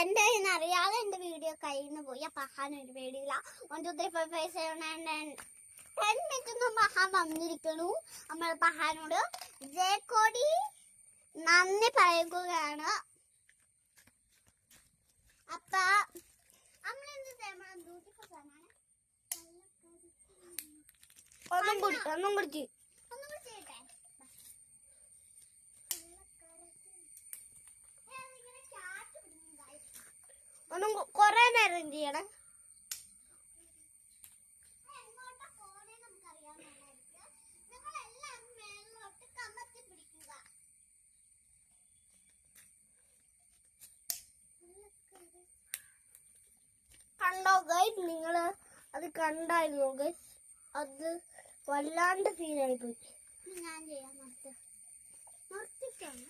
എന്റെ കയ്യിൽ അറിയാതെ എന്റെ വീഡിയോ കയ്യിൽ നിന്ന് പോയി. അപ്പൊ ഒരു പേടിയില്ല. 1 2 3 4 5 6 7 8 10 മിനിറ്റ് മഹാൻ വന്നിരിക്കണു. നമ്മൾ പഹാനോട് ജയക്കോടി നന്ദി പറയുകയാണ്. അപ്പൊ ഒന്നും കുടിച്ച് ഒന്നും കൊറേ നേരം ചെയ്യണം. കണ്ടോ ഗൈസ്, നിങ്ങള് അത് കണ്ടായിരുന്നു ഗൈസ്? അത് വല്ലാണ്ട് ഫീലായി പോയി. ഞാൻ ചെയ്യാം, നിർത്തിക്കാണ്.